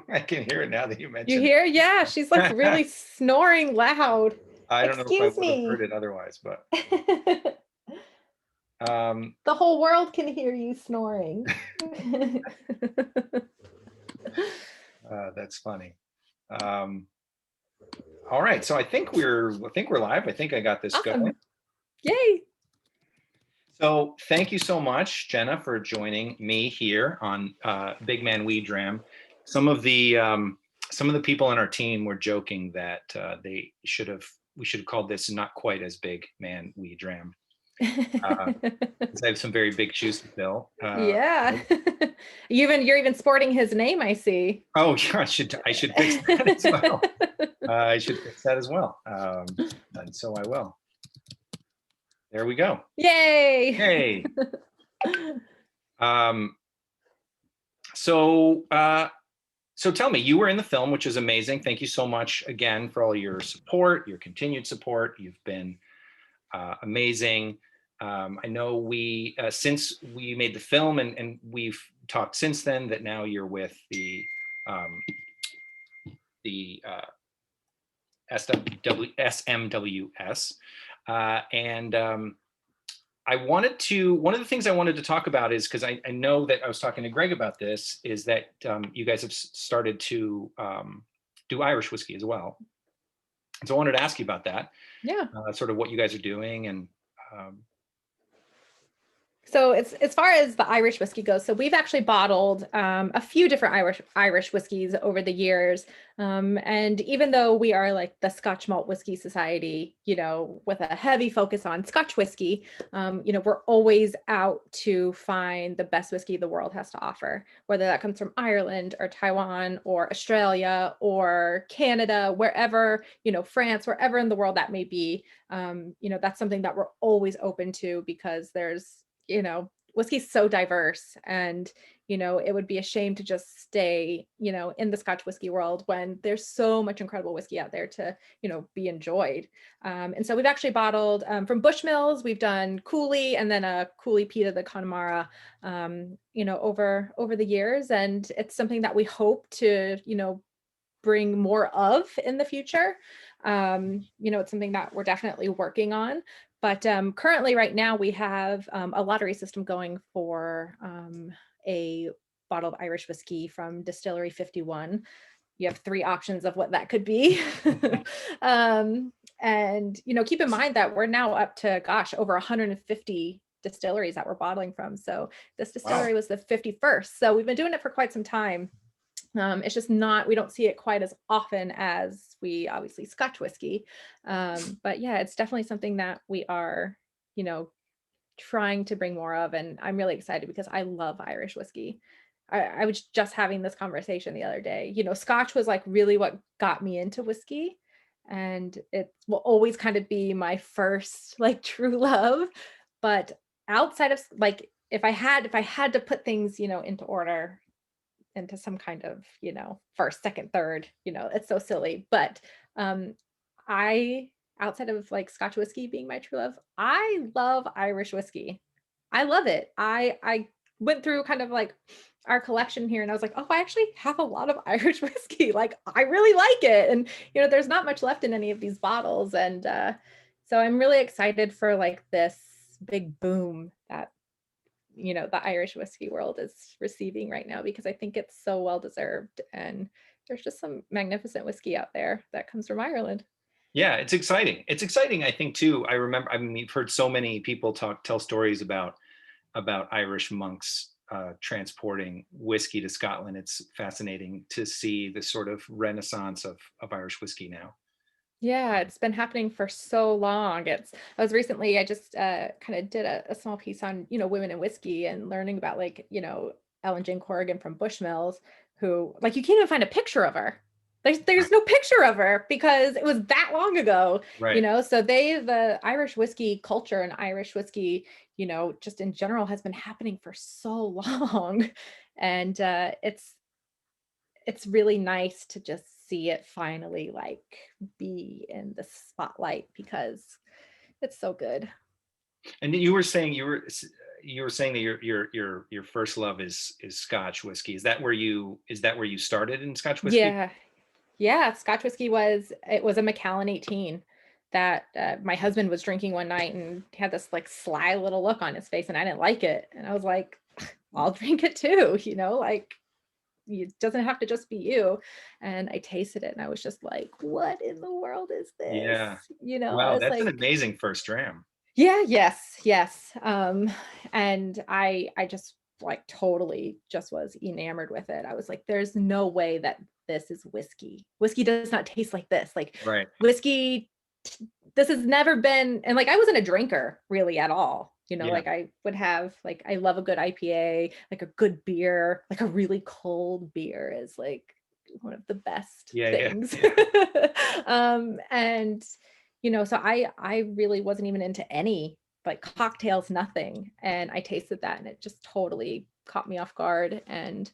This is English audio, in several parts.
I can hear it now that you You mentioned hear? Yeah, she's like really it. snoring loud. I don't know if I Excuse would have heard me. it otherwise, but The um, whole world can hear you snoring. that's funny. Um, all right, so I think we're live. I think I got this going. Awesome. Yay. So thank you so much, Jenna, for joining me here on Big Man Weed Dram. Some of the people on our team were joking that we should have called this Not Quite as Big Man Weed Dram. Because I have some very big shoes to fill. Yeah. You're even sporting his name, I see. Oh yeah, I should fix that as well. I should fix that as well, and so I will. There we go. Yay. Hey. Um, so so tell me, you were in the film, which is amazing. Thank you so much again for all your support, your continued support. You've been amazing. I know since we made the film, and we've talked since then, that now you're with um, the SMWS, and one of the things I wanted to talk about is, because I know that I was talking to Greg about this, is that you guys have started to do Irish whiskey as well. And so I wanted to ask you about that, Yeah. sort of what you guys are doing. And So it's as far as the Irish whiskey goes. So we've actually bottled a few different Irish whiskeys over the years, and even though we are like the Scotch Malt Whiskey Society, with a heavy focus on Scotch whiskey, we're always out to find the best whiskey the world has to offer, whether that comes from Ireland or Taiwan or Australia or Canada, wherever, France, wherever in the world that may be. That's something that we're always open to, because there's whiskey's so diverse, and it would be a shame to just stay in the Scotch whiskey world when there's so much incredible whiskey out there to be enjoyed. And so we've actually bottled from Bushmills. We've done Cooley, and then a Cooley Peter the Connemara over the years, and it's something that we hope to bring more of in the future. It's something that we're definitely working on. But currently, right now, we have a lottery system going for a bottle of Irish whiskey from Distillery 51. You have 3 options of what that could be. And keep in mind that we're now up to, over 150 distilleries that we're bottling from. So this distillery was the 51st. So we've been doing it for quite some time. It's just we don't see it quite as often as we obviously Scotch whiskey. But yeah, it's definitely something that we are, trying to bring more of. And I'm really excited because I love Irish whiskey. I was just having this conversation the other day. Scotch was like really what got me into whiskey. And it will always kind of be my first like true love. But outside of like, if I had to put things, into order, into some kind of first, second, third, it's so silly, but I outside of like Scotch whiskey being my true love, I love Irish whiskey. I love it. I went through kind of like our collection here, and I was like, oh, I actually have a lot of Irish whiskey. Like, I really like it. And there's not much left in any of these bottles. And so I'm really excited for like this big boom that the Irish whiskey world is receiving right now, because I think it's so well deserved, and there's just some magnificent whiskey out there that comes from Ireland. yeah, it's exciting. It's exciting, I think, too. I mean, we've heard so many people tell stories about Irish monks transporting whiskey to Scotland. It's fascinating to see the sort of renaissance of Irish whiskey now. Yeah, it's been happening for so long. I just kind of did a small piece on, women in whiskey, and learning about like, Ellen Jane Corrigan from Bushmills, who like, you can't even find a picture of her. There's no picture of her because it was that long ago, Right. so the Irish whiskey culture and Irish whiskey, just in general has been happening for so long. And it's really nice to just see it finally like be in the spotlight, because it's so good. And you were saying you were saying that your first love is Scotch whiskey. Is that where you started in Scotch whiskey? Yeah. Yeah, Scotch whiskey it was a Macallan 18 that my husband was drinking one night, and he had this like sly little look on his face, and I didn't like it. And I was like, I'll drink it too, like it doesn't have to just be you. And I tasted it and I was just like, what in the world is this? Yeah. I Wow, was that's an like, amazing first dram. yeah, yes, yes. And I just like totally just was enamored with it. I was like, there's no way that this is whiskey. Whiskey does not taste like this. Like Right. whiskey, this has never been, and like I wasn't a drinker really at all. Yeah. Like I would have like I love a good IPA, like a good beer, like a really cold beer is like one of the best Yeah. Yeah. things. Yeah. And so I really wasn't even into any like cocktails, nothing. And I tasted that and it just totally caught me off guard. And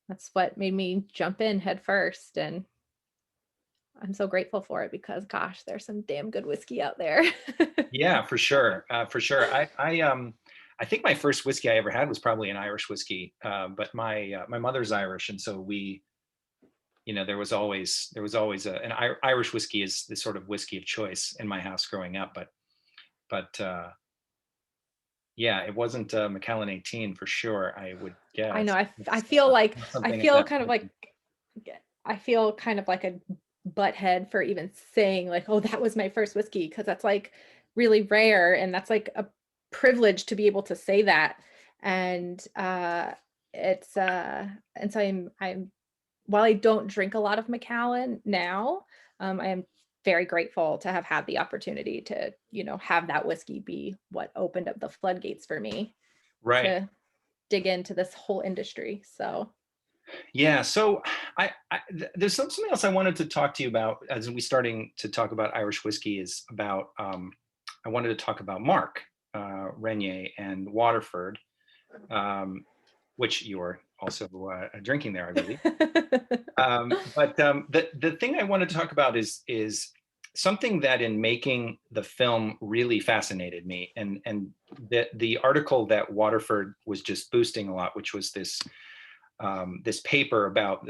that's what made me jump in head first. And I'm so grateful for it because gosh, there's some damn good whiskey out there. Yeah, for sure. For sure. I think my first whiskey I ever had was probably an Irish whiskey. But my mother's Irish, and so there was always an Irish whiskey is the sort of whiskey of choice in my house growing up. But yeah, it wasn't Macallan 18 for sure, I would I know. guess. I It's feel like not I something at feel that kind of point. like I feel kind of like a butthead for even saying like, oh, that was my first whiskey, because that's like really rare and that's like a privilege to be able to say that. And it's and so I'm while I don't drink a lot of Macallan now, I am very grateful to have had the opportunity to, have that whiskey be what opened up the floodgates for me Right. to dig into this whole industry. So Yeah. So there's something else I wanted to talk to you about as we starting to talk about Irish whiskey is about. I wanted to talk about Mark Renier and Waterford, um, which you're also drinking there, I believe. But the thing I wanted to talk about is something that in making the film really fascinated me, and the article that Waterford was just boosting a lot, which was this paper about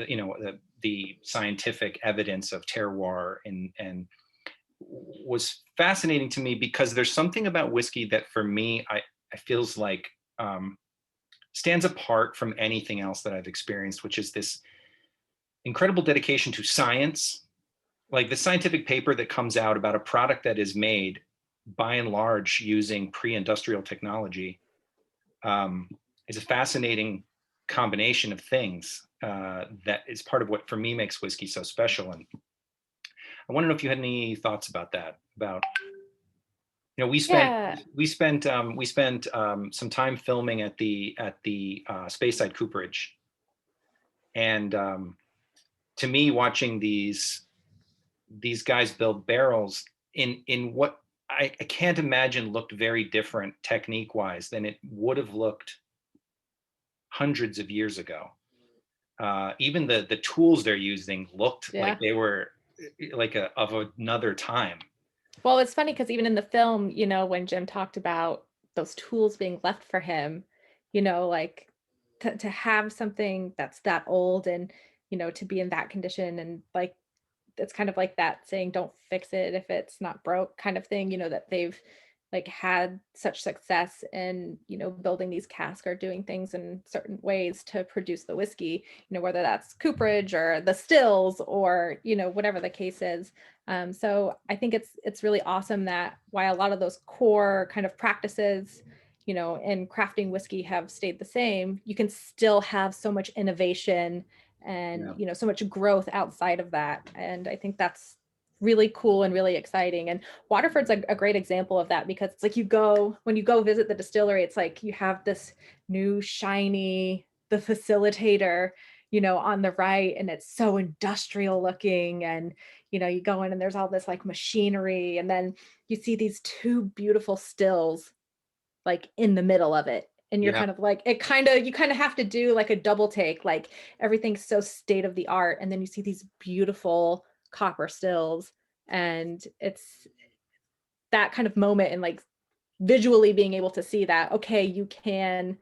the scientific evidence of terroir, and was fascinating to me because there's something about whiskey that for me I feels like stands apart from anything else that I've experienced, which is this incredible dedication to science, like the scientific paper that comes out about a product that is made by and large using pre-industrial technology, um, is a fascinating combination of things that is part of what for me makes whiskey so special. And I want to know if you had any thoughts about that. About we spent yeah. some time filming at the Speyside Cooperage, and to me, watching these guys build barrels in what I can't imagine looked very different technique wise than it would have looked hundreds of years ago. Even the tools they're using looked like Yeah. they were like of another time. Well, it's funny because even in the film, when Jim talked about those tools being left for him, like to have something that's that old and, to be in that condition, and like it's kind of like that saying, don't fix it if it's not broke kind of thing, that they've like had such success in, building these casks or doing things in certain ways to produce the whiskey, whether that's cooperage or the stills or, whatever the case is. So I think it's really awesome that while a lot of those core kind of practices, in crafting whiskey have stayed the same, you can still have so much innovation and Yeah. so much growth outside of that. And I think that's really cool and really exciting. And Waterford's a great example of that, because it's like when you go visit the distillery, it's like you have this new shiny, the facilitator, on the right, and it's so industrial looking. And you go in and there's all this like machinery, and then you see these two beautiful stills like in the middle of it, and you're Yeah. kind of like you kind of have to do like a double take, like everything's so state of the art, and then you see these beautiful copper stills, and it's that kind of moment in like visually being able to see that, okay, you can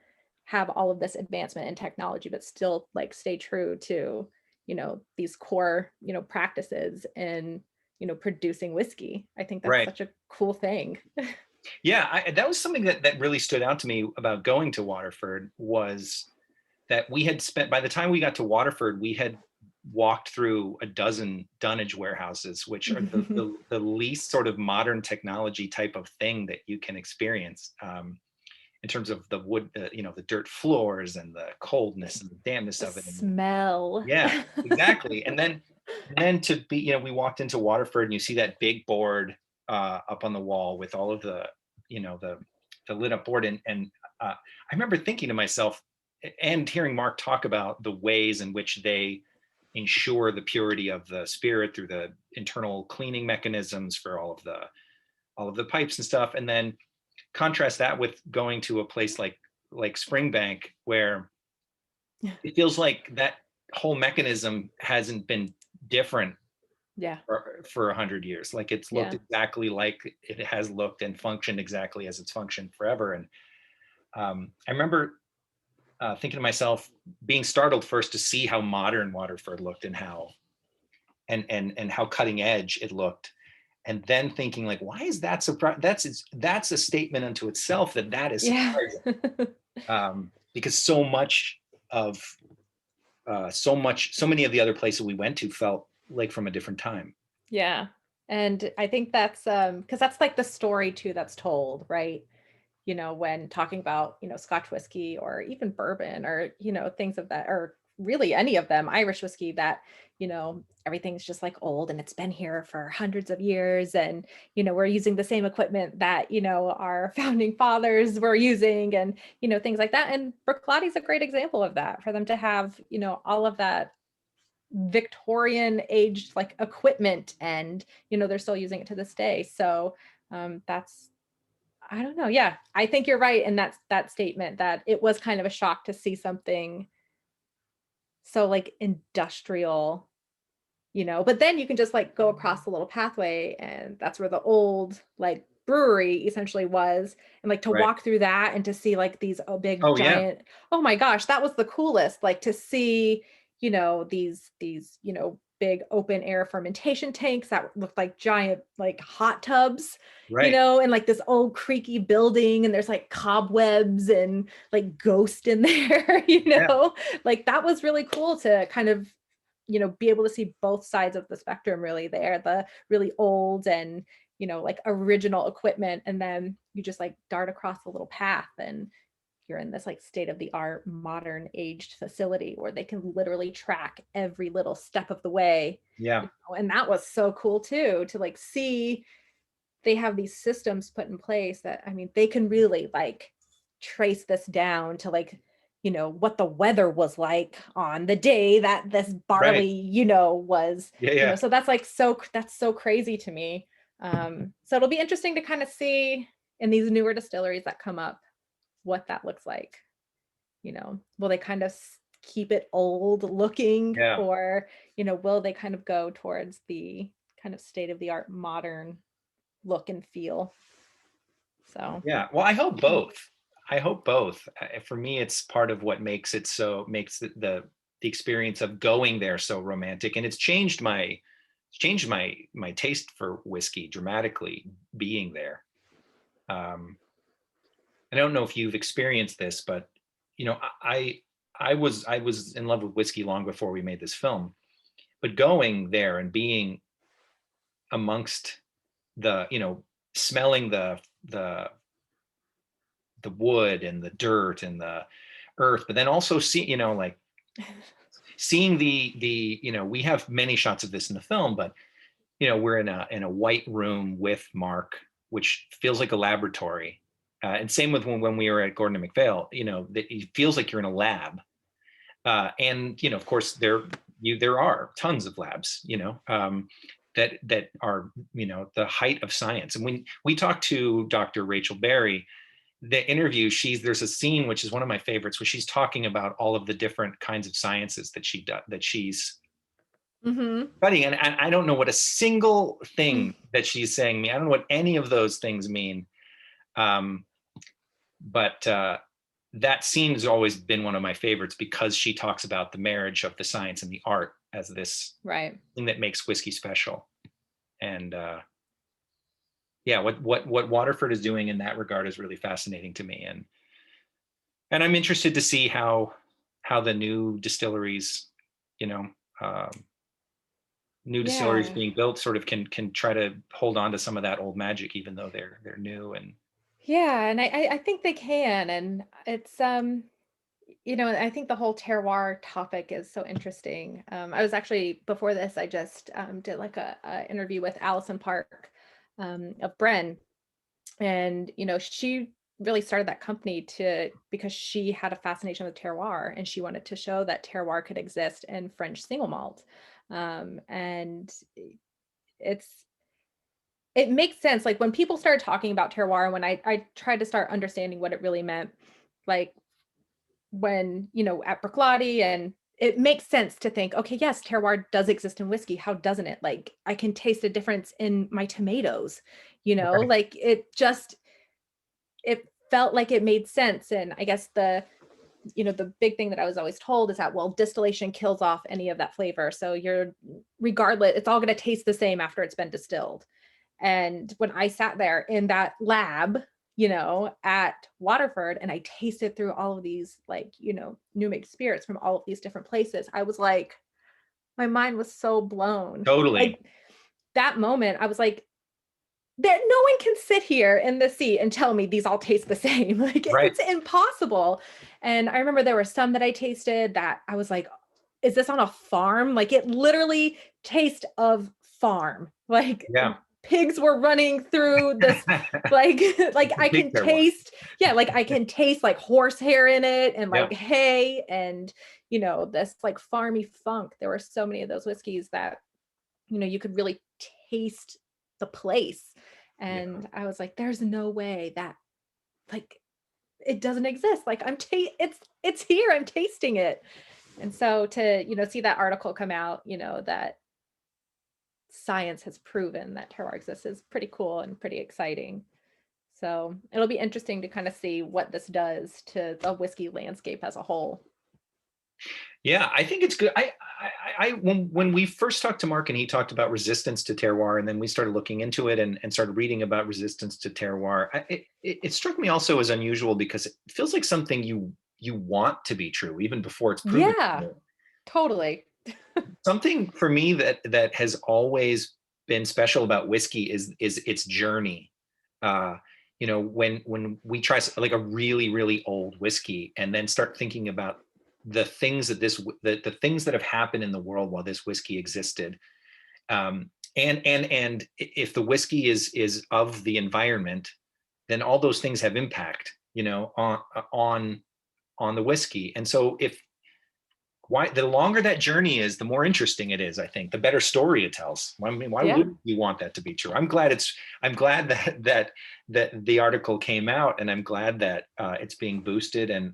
have all of this advancement in technology, but still like stay true to, these core, practices in, producing whiskey. I think that's Right. such a cool thing. Yeah, that was something that really stood out to me about going to Waterford, was that we had spent, by the time we got to Waterford, we had walked through a dozen dunnage warehouses, which are the least sort of modern technology type of thing that you can experience, in terms of the wood, the dirt floors and the coldness and the dampness The of it. smell. Yeah, exactly. And then to be, we walked into Waterford and you see that big board up on the wall with all of the, the lit up board. And I remember thinking to myself, and hearing Mark talk about the ways in which they ensure the purity of the spirit through the internal cleaning mechanisms for all of the pipes and stuff. And then contrast that with going to a place like Springbank, where it feels like that whole mechanism hasn't been different Yeah. for 100 years. Like, it's looked Yeah. exactly like it has looked and functioned exactly as it's functioned forever. And I remember thinking to myself, being startled first to see how modern Waterford looked, and how and how cutting edge it looked, and then thinking like, why is that surprising? That's a statement unto itself, that is Yeah. surprising, because so many of the other places we went to felt like from a different time. Yeah. And I think that's because that's like the story too that's told, right? When talking about, Scotch whiskey or even bourbon or, things of that, or really any of them, Irish whiskey, that, everything's just like old and it's been here for hundreds of years. And, we're using the same equipment that, our founding fathers were using, and, things like that. And Bruichladdich is a great example of that, for them to have, all of that Victorian aged like equipment, and, they're still using it to this day. So that's, I don't know. Yeah, I think you're right in that statement, that it was kind of a shock to see something so like industrial, but then you can just like go across the little pathway, and that's where the old like brewery essentially was, and like to Right. walk through that and to see like these big Oh yeah. giant, oh my gosh, that was the coolest, like to see, these big open air fermentation tanks that looked like giant like hot tubs, Right. and like this old creaky building, and there's like cobwebs and like ghost in there, Yeah. like that was really cool to kind of, be able to see both sides of the spectrum really there, the really old and, like original equipment. And then you just like dart across the little path, and you're in this like state of the art, modern aged facility where they can literally track every little step of the way. Yeah. And that was so cool too, to like see they have these systems put in place that, I mean, they can really like trace this down to like, what the weather was like on the day that this barley, Right. was, Yeah. Yeah. so that's so crazy to me. So it'll be interesting to kind of see in these newer distilleries that come up what that looks like. Will they kind of keep it old looking, Yeah. or, will they kind of go towards the kind of state of the art modern look and feel? So Yeah. Well, I hope both. I hope both. For me, it's part of what makes the experience of going there so romantic, and it's changed my taste for whiskey dramatically, being there. Um, I don't know if you've experienced this, but I was in love with whiskey long before we made this film. But going there and being amongst the, smelling the wood and the dirt and the earth, but then also see, like seeing the we have many shots of this in the film, but we're in a white room with Mark, which feels like a laboratory. And same with when we were at Gordon and MacPhail, that it feels like you're in a lab. And of course there are tons of labs, that are the height of science. And when we talked to Dr. Rachel Berry, the interview, there's a scene which is one of my favorites, where she's talking about all of the different kinds of sciences that she's mhm. studying, and I don't know what a single thing that she's saying me. I don't know what any of those things mean. But that scene has always been one of my favorites because she talks about the marriage of the science and the art as this Right. thing that makes whiskey special. And yeah, what Waterford is doing in that regard is really fascinating to me. And I'm interested to see how the new distilleries, you know, new distilleries Yeah. being built sort of can try to hold on to some of that old magic, even though they're new. And Yeah, and I think they can, and it's I think the whole terroir topic is so interesting. I was actually before this, I just did like a interview with Allison Park of Bren, and she really started that company because she had a fascination with terroir, and she wanted to show that terroir could exist in French single malt, and it's it makes sense. Like when people started talking about terroir, and when I tried to start understanding what it really meant, like when, at Bruichladdich, and it makes sense to think, okay, yes, terroir does exist in whiskey. How doesn't it? Like I can taste a difference in my tomatoes, right. like it felt like it made sense. And I guess the big thing that I was always told is that, well, distillation kills off any of that flavor. So regardless, it's all going to taste the same after it's been distilled. And when I sat there in that lab, at Waterford, and I tasted through all of these, like, new made spirits from all of these different places, I was like, my mind was so blown. Totally. Like that moment, I was like, there, no one can sit here in the seat and tell me these all taste the same. Like Right. it's impossible. And I remember there were some that I tasted that I was like, is this on a farm? Like it literally tastes of farm. Like Yeah. pigs were running through this, like like It's a I big can terroir. taste, yeah, like I can taste like horsehair in it, and Yeah. like hay, and this like farmy funk. There were so many of those whiskeys that you could really taste the place. Yeah. And I was like, there's no way that, like, it doesn't exist. Like it's here. I'm tasting it. And so to, see that article come out, that science has proven that terroir exists is pretty cool and pretty exciting. So it'll be interesting to kind of see what this does to the whiskey landscape as a whole. Yeah, I think it's good. When we first talked to Mark and he talked about resistance to terroir, and then we started looking into it and started reading about resistance to terroir, it struck me also as unusual because it feels like something you want to be true even before it's proven Yeah, true. totally. Something for me that has always been special about whiskey is its journey. When we try like a really old whiskey and then start thinking about the things the things that have happened in the world while this whiskey existed, and if the whiskey is of the environment, then all those things have impact, on the whiskey. And so if why the longer that journey is, the more interesting it is. I think the better story it tells. I mean, why Yeah. would you want that to be true? I'm glad that the article came out, and I'm glad that it's being boosted. And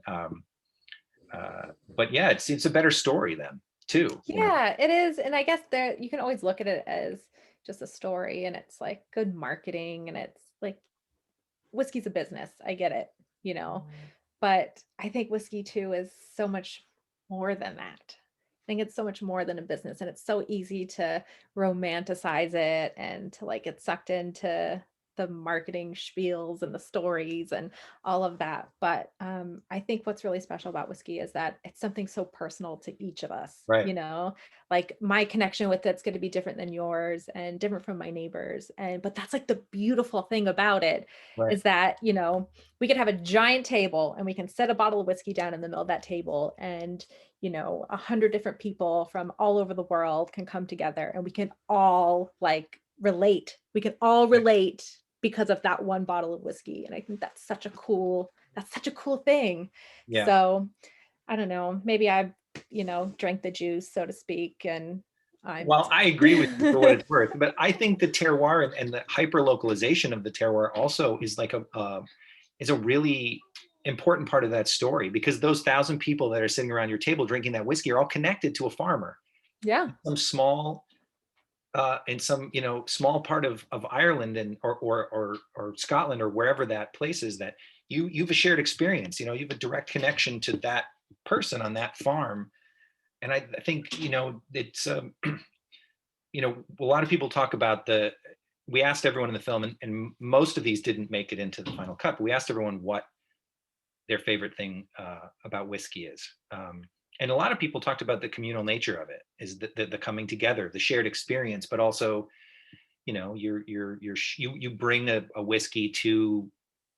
but yeah, it's a better story then too. Yeah, it is. And I guess there you can always look at it as just a story, and it's like good marketing, and it's like whiskey's a business. I get it, but I think whiskey too is so much more than that. I think it's so much more than a business, and it's so easy to romanticize it and to like get sucked into the marketing spiels and the stories and all of that. But I think what's really special about whiskey is that it's something so personal to each of us, Right. like my connection with it's going to be different than yours and different from my neighbors. And but that's like the beautiful thing about it Right. is that, we could have a giant table and we can set a bottle of whiskey down in the middle of that table, and 100 different people from all over the world can come together, and we can all like relate. We can all relate because of that one bottle of whiskey. And I think that's such a cool thing. Yeah. So I don't know, maybe I, drank the juice, so to speak. And Well, I agree with you for what it's worth, but I think the terroir and the hyper localization of the terroir also is like is a really important part of that story, because those 1,000 people that are sitting around your table drinking that whiskey are all connected to a farmer, yeah, some small in some, small part of Ireland and or Scotland or wherever that place is, that you've a shared experience. You have a direct connection to that person on that farm. And I think, it's a lot of people talk about we asked everyone in the film, and most of these didn't make it into the final cut, but we asked everyone what their favorite thing about whiskey is. And a lot of people talked about the communal nature of it, is the coming together, the shared experience, but also, you bring a whiskey to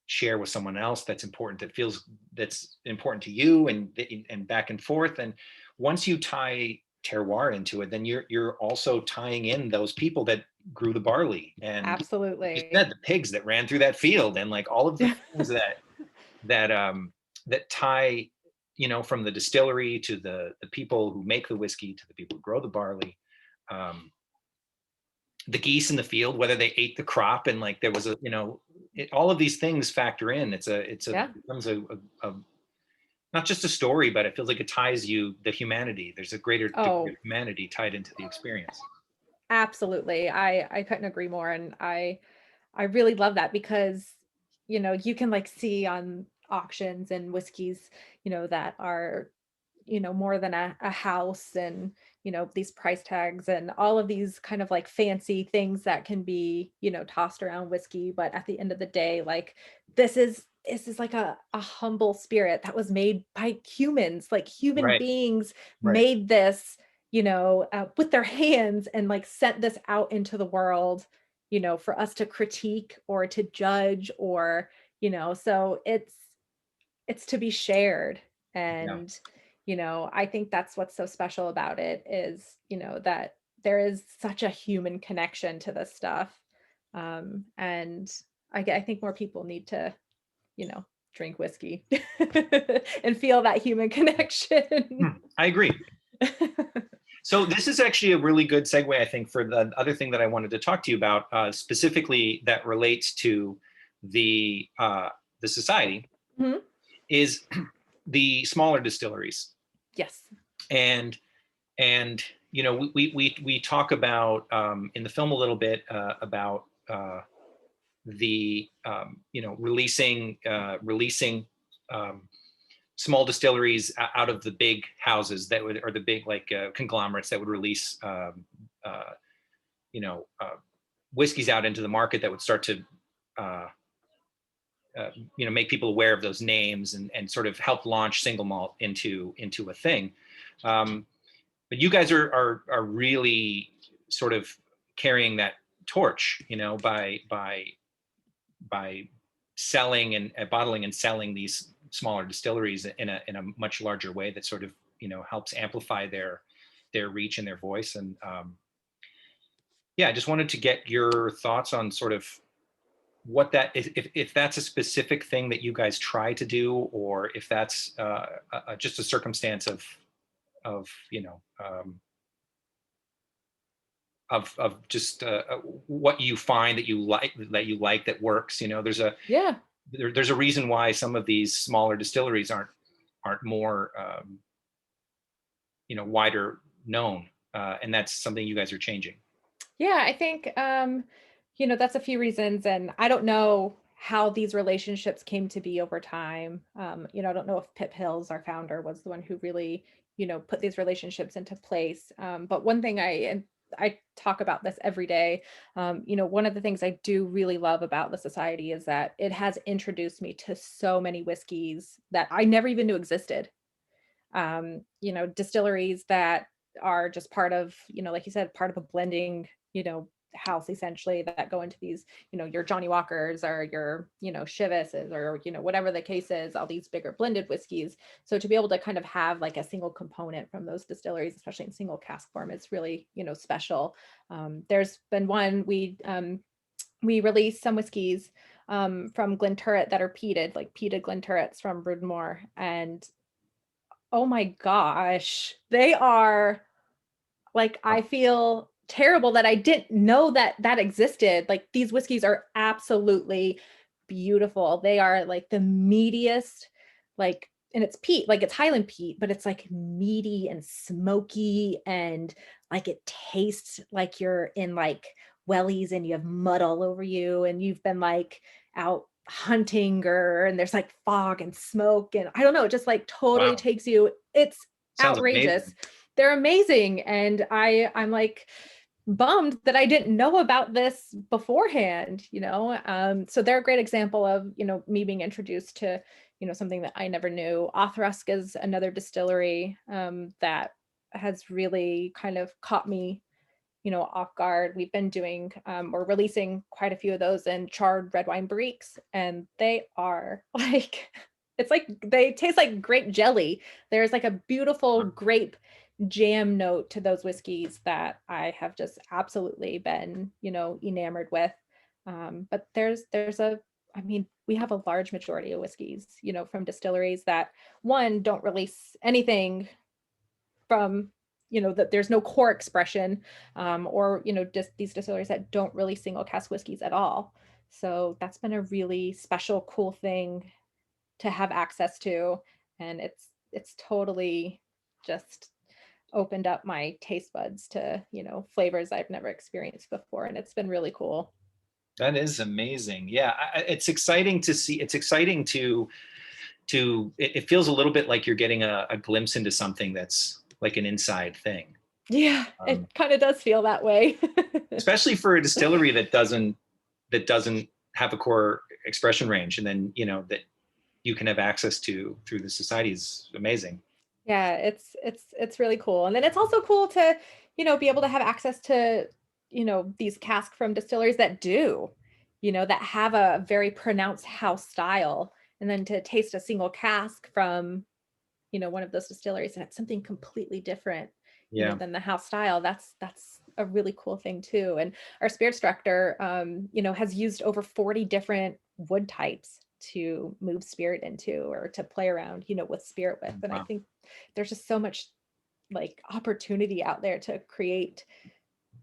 share with someone else that's important to you, and back and forth. And once you tie terroir into it, then you're also tying in those people that grew the barley, and you Absolutely. said the pigs that ran through that field, and like all of the things that tie, from the distillery to the people who make the whiskey to the people who grow the barley, the geese in the field, whether they ate the crop, and like there was all of these things factor in. Yeah. Becomes a not just a story, but it feels like it ties the humanity. There's a greater degree Oh, of humanity tied into the experience. absolutely. I couldn't agree more. And I really love that because, you can like see on auctions and whiskeys, that are, more than a house, and, these price tags and all of these kind of like fancy things that can be, tossed around whiskey. But at the end of the day, like this is like a humble spirit that was made by humans, like human Right. beings Right. made this, with their hands, and like sent this out into the world, for us to critique or to judge, or, so it's to be shared. Yeah. And, I think that's what's so special about it is, that there is such a human connection to this stuff. And I think more people need to, drink whiskey and feel that human connection. I agree. So this is actually a really good segue, I think, for the other thing that I wanted to talk to you about, specifically that relates to the society, Mhm. is the smaller distilleries. Yes. And we talk about, in the film a little bit, about the releasing um, small distilleries out of the big houses that would, or the big like conglomerates that would release uh, you know uh, whiskeys out into the market that would start to uh, make people aware of those names, and sort of help launch single malt into a thing. Um, but you guys are really sort of carrying that torch, by selling and bottling and selling these smaller distilleries in a much larger way that sort of helps amplify their reach and their voice. And yeah, I just wanted to get your thoughts on sort of what that is, if that's a specific thing that you guys try to do, or if that's just a circumstance of of just what you find that that works. Yeah. There's a reason why some of these smaller distilleries aren't more wider known, and that's something you guys are changing. Yeah, I think that's a few reasons, and I don't know how these relationships came to be over time. I don't know if Pip Hills, our founder, was the one who really, put these relationships into place. But one thing I talk about this every day. One of the things I do really love about the society is that it has introduced me to so many whiskeys that I never even knew existed. Distilleries that are just part of, like you said, part of a blending, house essentially, that go into these, your Johnny Walkers or your, Chivises, or, whatever the case is, all these bigger blended whiskeys. So to be able to kind of have like a single component from those distilleries, especially in single cask form, is really, special. There's been one, we released some whiskeys from Glenturret that are peated, like peated Glenturrets from Broodmore. And oh my gosh, they are like, I feel terrible that I didn't know that that existed. Like, these whiskeys are absolutely beautiful. They are like the meatiest, like and it's peat, like it's Highland peat, but it's like meaty and smoky, and like it tastes like you're in like wellies and you have mud all over you and you've been like out hunting, or and there's like fog and smoke, and I don't know, it just like totally Wow. takes you. It's Sounds outrageous. amazing. They're amazing. And I'm like bummed that I didn't know about this beforehand, you know. So they're a great example of, you know, me being introduced to, you know, something that I never knew. Othrusk is another distillery that has really kind of caught me, you know, off guard. We've been doing or releasing quite a few of those in charred red wine barriques, and they are like, it's like they taste like grape jelly. There's like a beautiful grape jam note to those whiskeys that I have just absolutely been, you know, enamored with. But there's a, I mean, we have a large majority of whiskeys, you know, from distilleries that one don't release anything from, you know, that there's no core expression, or, you know, just these distilleries that don't really single cask whiskeys at all. So that's been a really special, cool thing to have access to. And it's totally just opened up my taste buds to, you know, flavors I've never experienced before. And it's been really cool. That is amazing. Yeah, it's exciting to see. It's exciting it feels a little bit like you're getting a glimpse into something that's like an inside thing. Yeah, Um, it kind of does feel that way. especially for a distillery that doesn't have a core expression range, and then that you can have access to through the society is amazing. Yeah, it's really cool. And then it's also cool to, you know, be able to have access to, you know, these casks from distilleries that do, you know, that have a very pronounced house style. And then to taste a single cask from, you know, one of those distilleries and it's something completely different, you know, Yeah. than the house style. That's a really cool thing too. And our spirits director, you know, has used over 40 different wood types to move spirit into, or to play around, you know, with spirit with. And I Wow. think there's just so much like opportunity out there to create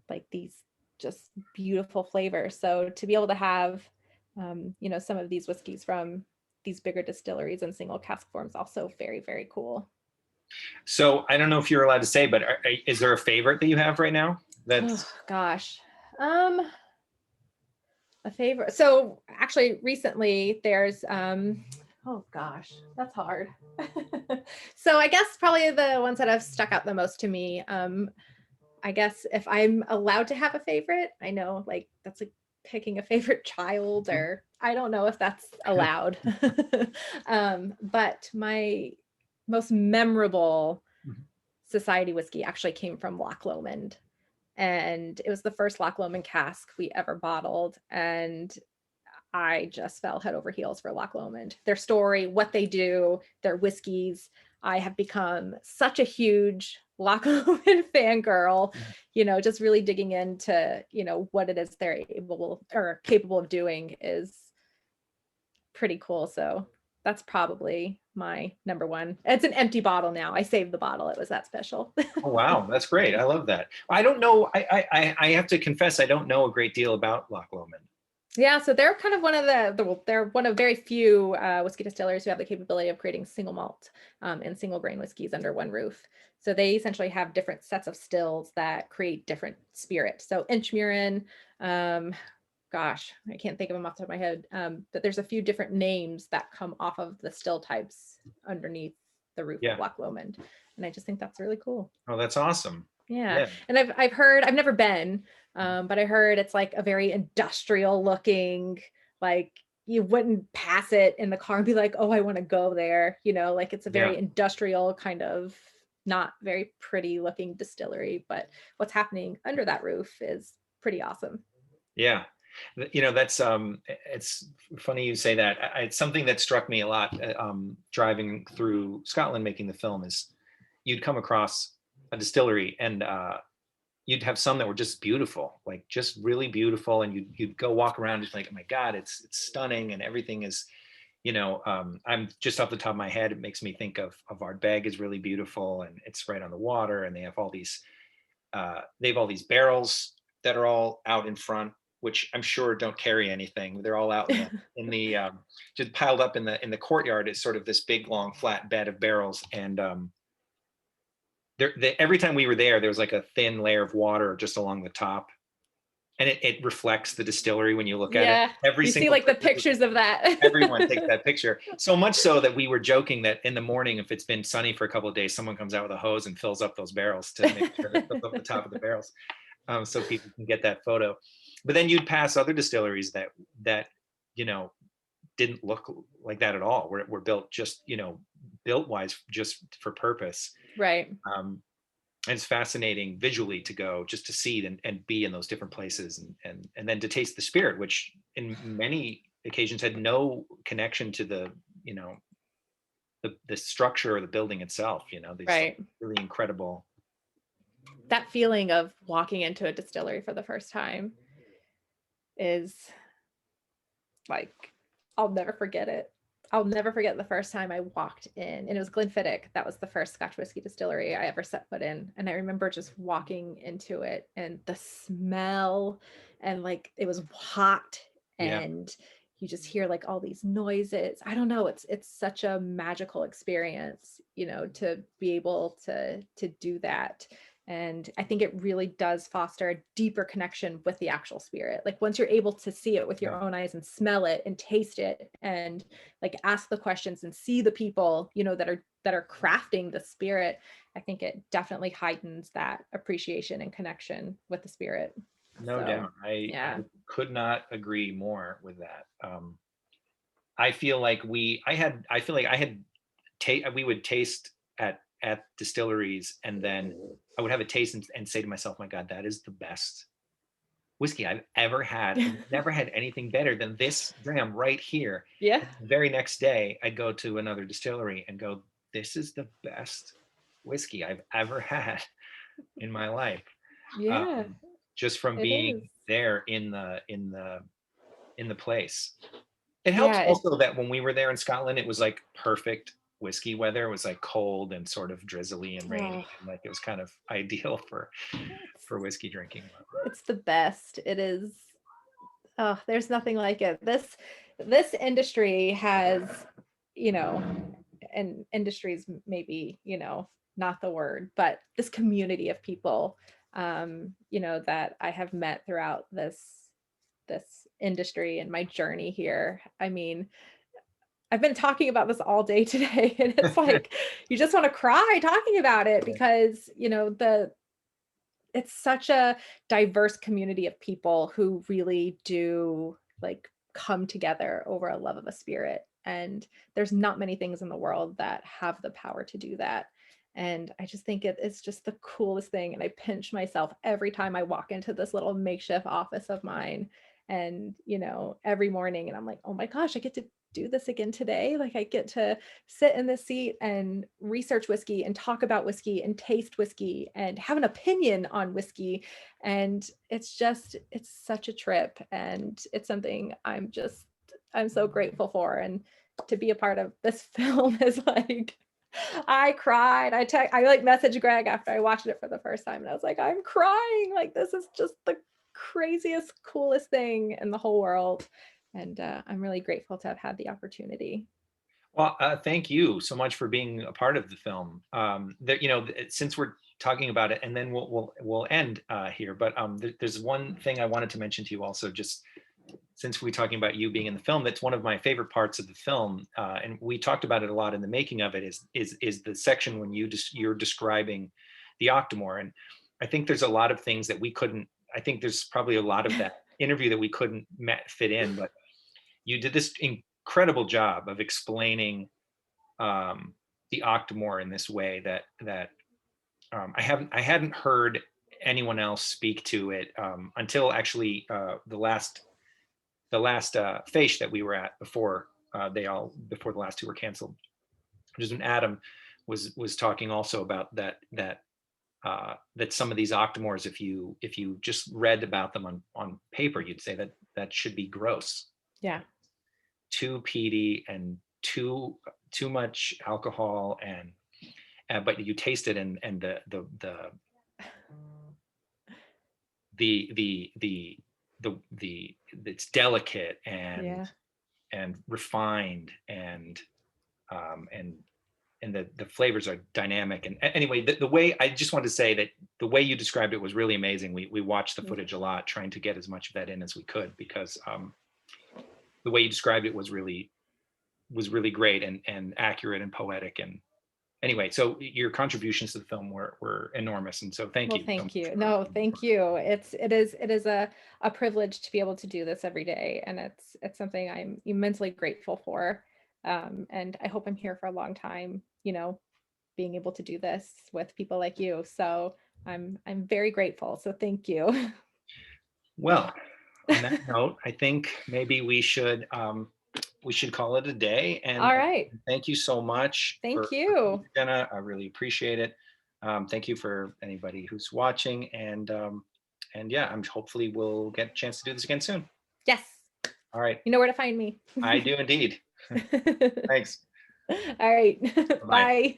like these just beautiful flavors. So to be able to have, you know, some of these whiskeys from these bigger distilleries in single cask forms, also very, very cool. So I don't know if you're allowed to say, but is there a favorite that you have right now? Oh That's gosh. Um, a favorite. So actually recently there's oh gosh, that's hard. So I guess probably the ones that have stuck out the most to me. I guess if I'm allowed to have a favorite, I know like that's like picking a favorite child, or I don't know if that's allowed. But my most memorable society whiskey actually came from Loch Lomond. And it was the first Loch Lomond cask we ever bottled. And I just fell head over heels for Loch Lomond. Their story, what they do, their whiskeys. I have become such a huge Loch Lomond fangirl, you know, just really digging into, you know, what it is they're able or capable of doing is pretty cool. So that's probably my number one. It's an empty bottle now. I saved the bottle. It was that special. Oh, wow, that's great. I love that. I don't know. I have to confess, I don't know a great deal about Loch Lomond. Yeah, so they're kind of one of they're one of very few whiskey distillers who have the capability of creating single malt and single grain whiskeys under one roof. So they essentially have different sets of stills that create different spirits. So Inchmurin, gosh, I can't think of them off the top of my head, but there's a few different names that come off of the still types underneath the roof of Yeah. Loch Lomond, and I just think that's really cool. Oh, that's awesome. Yeah. Yeah. And I've heard, I've never been, but I heard it's like a very industrial looking, like you wouldn't pass it in the car and be like, oh, I want to go there. You know, like it's a Yeah. very industrial kind of not very pretty looking distillery, but what's happening under that roof is pretty awesome. Yeah. That's it's funny you say that. It's something that struck me a lot driving through Scotland making the film is you'd come across a distillery and you'd have some that were just beautiful, like just really beautiful, and you'd go walk around just like, oh my God, it's stunning, and everything is, I'm just off the top of my head, it makes me think of Ardbeg is really beautiful, and it's right on the water, and they have all these barrels that are all out in front, which I'm sure don't carry anything. They're all out in the just piled up in the courtyard. It's sort of this big long flat bed of barrels, and every time we were there was like a thin layer of water just along the top, and it reflects the distillery when you look at it. Yeah, Every you see single like the person- pictures of that. everyone takes that picture. So much so that we were joking that in the morning, if it's been sunny for a couple of days, someone comes out with a hose and fills up those barrels to make sure they fill up the top of the barrels, so people can get that photo. But then you'd pass other distilleries that you know didn't look like that at all. Were built just built wise just for purpose. Right. And it's fascinating visually to go just to see and be in those different places, and then to taste the spirit, which in many occasions had no connection to the the structure or the building itself. These Right. really incredible. That feeling of walking into a distillery for the first time is like, I'll never forget it. I'll never forget the first time I walked in, and it was Glenfiddich. That was the first Scotch whiskey distillery I ever set foot in. And I remember just walking into it and the smell, and like it was hot, Yeah. and you just hear like all these noises. I don't know. It's such a magical experience, to be able to do that. And I think it really does foster a deeper connection with the actual spirit. Like once you're able to see it with your own eyes and smell it and taste it and like ask the questions and see the people, that are crafting the spirit, I think it definitely heightens that appreciation and connection with the spirit. No So, doubt. yeah. I could not agree more with that. I feel like we would taste at distilleries, and then I would have a taste and say to myself, my God, that is the best whiskey I've ever had. I've never had anything better than this Dram right here. Yeah. And the very next day, I'd go to another distillery and go, this is the best whiskey I've ever had in my life. Yeah. Just from It being is. there in the place. It helps Yeah. also that when we were there in Scotland, it was like perfect whiskey weather. It was like cold and sort of drizzly and rainy, and like it was kind of ideal for whiskey drinking. It's the best. It is. Oh, there's nothing like it. This industry has, and industries maybe, not the word, but this community of people, that I have met throughout this industry and my journey here. I mean, I've been talking about this all day today, and it's like you just want to cry talking about it because, it's such a diverse community of people who really do like come together over a love of a spirit. And there's not many things in the world that have the power to do that. And I just think it's just the coolest thing. And I pinch myself every time I walk into this little makeshift office of mine. And, every morning, and I'm like, oh my gosh, I get to do this again today. Like I get to sit in this seat and research whiskey and talk about whiskey and taste whiskey and have an opinion on whiskey. And it's such a trip, and it's something I'm so grateful for. And to be a part of this film is like, I cried. I like messaged Greg after I watched it for the first time, and I was like, I'm crying. Like this is just the craziest, coolest thing in the whole world. And I'm really grateful to have had the opportunity. Well, thank you so much for being a part of the film. Since we're talking about it, and then we'll end here. But there's one thing I wanted to mention to you also, just since we're talking about you being in the film. That's one of my favorite parts of the film, and we talked about it a lot in the making of it. Is the section when you're describing the Octomore, and I think there's a lot of things that we couldn't. I think there's probably a lot of that interview that we couldn't fit in, but you did this incredible job of explaining the Octomore in this way that I hadn't heard anyone else speak to it until actually the last Fèis that we were at before the last two were canceled. Which is when Adam was talking also about that some of these Octomores, if you just read about them on paper, you'd say that should be gross. Yeah. Too peaty and too much alcohol, but you taste it, and the it's delicate Yeah. and refined and the flavors are dynamic. And anyway, the way, I just wanted to say that the way you described it was really amazing. We watched the footage a lot, trying to get as much of that in as we could, because the way you described it was really great and accurate and poetic. And anyway, so your contributions to the film were enormous, and so thank Well, you. thank you. No, thank you. It is a privilege to be able to do this every day, and it's something I'm immensely grateful for. And I hope I'm here for a long time, being able to do this with people like you. So I'm very grateful. So thank you. Well, on that note, I think maybe we should call it a day. And All right. thank you so much Thank for you. Jenna. I really appreciate it. Thank you for anybody who's watching, and yeah, hopefully we'll get a chance to do this again soon. Yes. All right. You know where to find me. I do indeed. Thanks. All right. Bye. Bye.